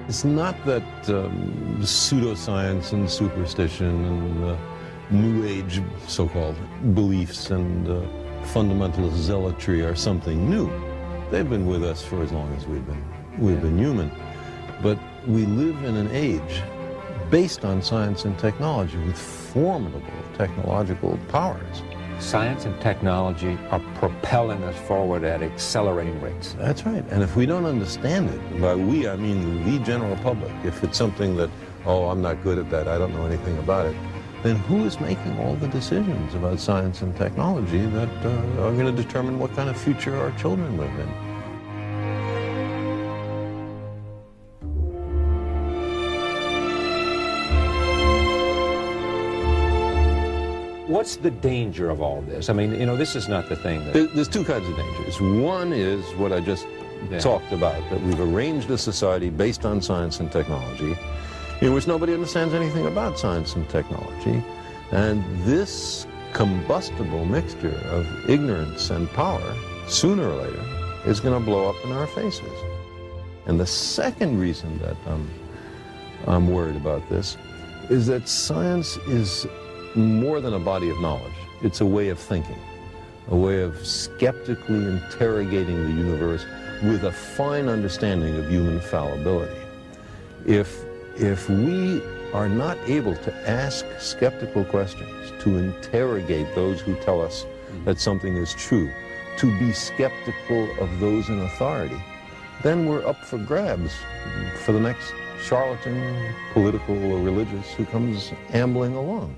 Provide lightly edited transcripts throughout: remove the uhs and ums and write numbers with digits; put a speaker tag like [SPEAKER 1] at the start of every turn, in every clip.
[SPEAKER 1] It's not that pseudoscience and superstition and New Age so-called beliefs and fundamentalist zealotry are something new. They've been with us for as long as we've been human. But we live in an age based on science and technology with formidable technological powers.
[SPEAKER 2] Science and technology are propelling us forward at accelerating rates.
[SPEAKER 1] That's right. And if we don't understand it, by we I mean the general public, if it's something that, oh, I'm not good at that, I don't know anything about it, then who is making all the decisions about science and technology that are going to determine what kind of future our children live in?
[SPEAKER 2] What's the danger of all this? I mean, you know, this is not the thing that...
[SPEAKER 1] There's two kinds of dangers. One is what I just talked about, that we've arranged a society based on science and technology in which nobody understands anything about science and technology. And this combustible mixture of ignorance and power, sooner or later, is going to blow up in our faces. And the second reason that I'm worried about this is that science is more than a body of knowledge. It's a way of thinking, a way of skeptically interrogating the universe with a fine understanding of human fallibility. If we are not able to ask skeptical questions, to interrogate those who tell us that something is true, to be skeptical of those in authority, then we're up for grabs for the next charlatan, political or religious, who comes ambling along.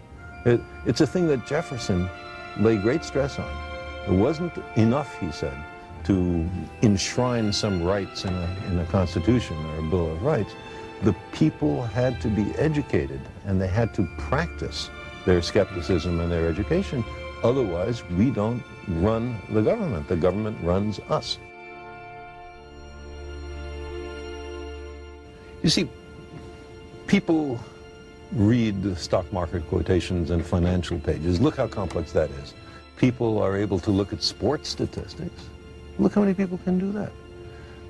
[SPEAKER 1] It's a thing that Jefferson laid great stress on. It wasn't enough, he said, to enshrine some rights in a Constitution or a Bill of Rights. The people had to be educated, and they had to practice their skepticism and their education. Otherwise, we don't run the government. The government runs us. You see, people read the stock market quotations and financial pages. Look how complex that is. People are able to look at sports statistics. Look how many people can do that.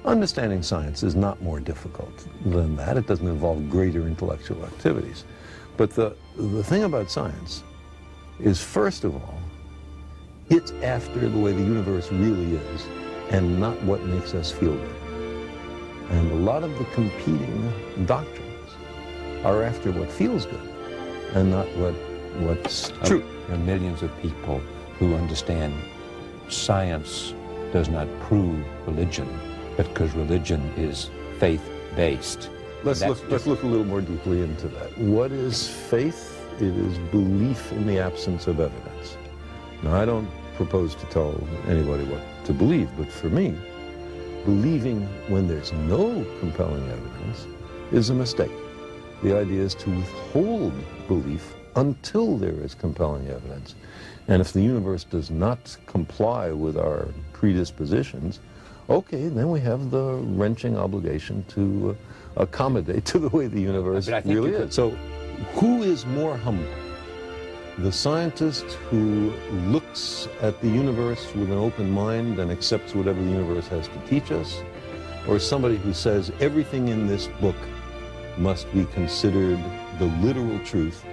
[SPEAKER 1] Understanding science is not more difficult than that. It doesn't involve greater intellectual activities. But the thing about science is, first of all, it's after the way the universe really is and not what makes us feel good. And a lot of the competing doctrines are after what feels good and not what's true.
[SPEAKER 2] There are millions of people who understand science does not prove religion, but because religion is faith-based.
[SPEAKER 1] Let's look a little more deeply into that. What is faith? It is belief in the absence of evidence. Now, I don't propose to tell anybody what to believe, but for me, believing when there's no compelling evidence is a mistake. The idea is to withhold belief until there is compelling evidence. And if the universe does not comply with our predispositions, okay, then we have the wrenching obligation to accommodate to the way the universe really is. So who is more humble? The scientist who looks at the universe with an open mind and accepts whatever the universe has to teach us, or somebody who says everything in this book must be considered the literal truth,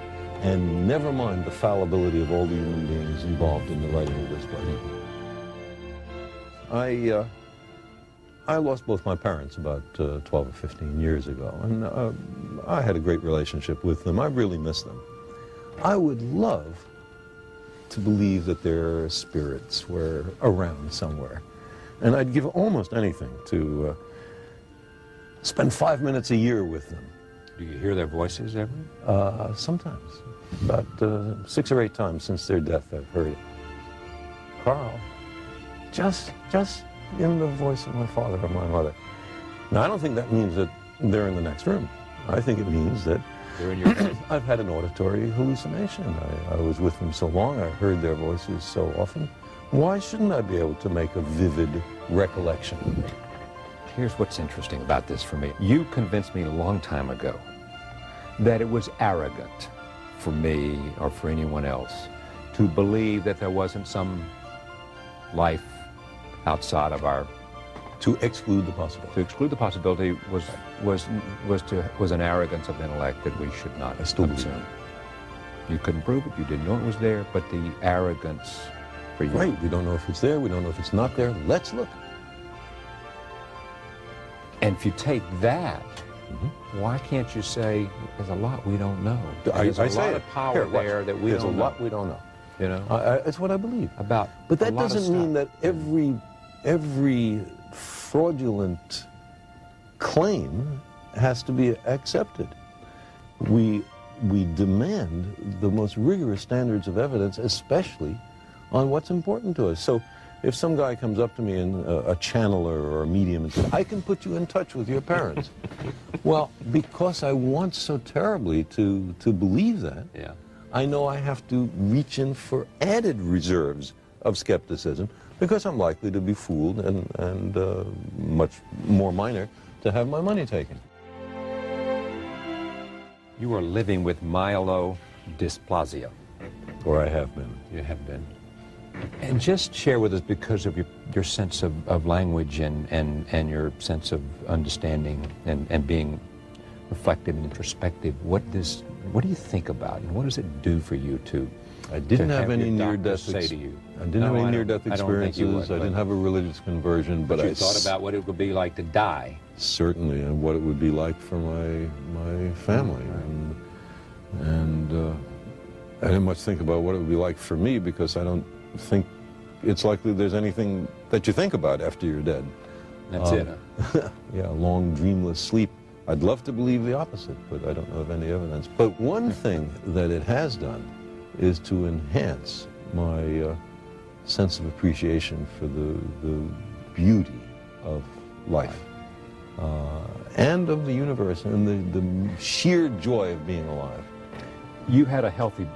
[SPEAKER 1] and never mind the fallibility of all the human beings involved in the writing of this book? I lost both my parents about 12 or 15 years ago, and I had a great relationship with them. I really miss them. I would love to believe that their spirits were around somewhere, and I'd give almost anything to spend 5 minutes a year with them.
[SPEAKER 2] Do you hear their voices ever?
[SPEAKER 1] Sometimes. About 6 or 8 times since their death I've heard it. Carl, just in the voice of my father or my mother. Now, I don't think that means that they're in the next room. I think it means that
[SPEAKER 2] they're in your head.
[SPEAKER 1] I've had an auditory hallucination. I was with them so long, I heard their voices so often. Why shouldn't I be able to make a vivid recollection?
[SPEAKER 2] Here's what's interesting about this for me. You convinced me a long time ago that it was arrogant for me or for anyone else to believe that there wasn't some life outside of our
[SPEAKER 1] To exclude the possibility.
[SPEAKER 2] To exclude the possibility was an arrogance of intellect that we should not assume. You couldn't prove it, you didn't know it was there, but the arrogance for you.
[SPEAKER 1] Right, we don't know if it's there, we don't know if it's not there, let's look.
[SPEAKER 2] And if you take that, why can't you say, there's a lot we don't know? There's a lot of power there that we don't know. There's a lot we don't know.
[SPEAKER 1] You know? It's what I believe.
[SPEAKER 2] But
[SPEAKER 1] that doesn't mean that every fraudulent claim has to be accepted. We demand the most rigorous standards of evidence, especially on what's important to us. So if some guy comes up to me, and a channeler or a medium, and says, I can put you in touch with your parents. Well, because I want so terribly to believe that, I know I have to reach in for added reserves of skepticism, because I'm likely to be fooled and much more minor to have my money taken.
[SPEAKER 2] You are living with myelodysplasia.
[SPEAKER 1] Or I have been.
[SPEAKER 2] You have been. And just share with us, because of your sense of language and your sense of understanding and being reflective and introspective, what do you think about, and what does it do for you to
[SPEAKER 1] I didn't have any near-death experiences. I didn't have a religious conversion, but
[SPEAKER 2] I thought about what it would be like to die.
[SPEAKER 1] Certainly, and what it would be like for my family, and I didn't much think about what it would be like for me, because I don't think it's likely there's anything that you think about after you're dead.
[SPEAKER 2] That's it. Huh?
[SPEAKER 1] Yeah, long dreamless sleep. I'd love to believe the opposite, but I don't know of any evidence. But one thing that it has done is to enhance my sense of appreciation for the beauty of life and of the universe, and the sheer joy of being alive.
[SPEAKER 2] You had a healthy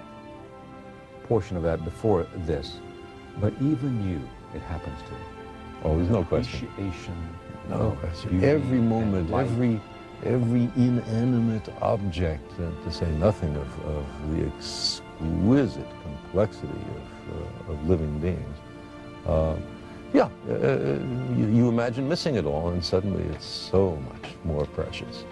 [SPEAKER 2] portion of that before this, but even you, it happens to.
[SPEAKER 1] Oh, there's no question.
[SPEAKER 2] Appreciation.
[SPEAKER 1] No question. Every moment, every inanimate object, to say nothing of the exquisite complexity of living beings. You imagine missing it all, and suddenly it's so much more precious.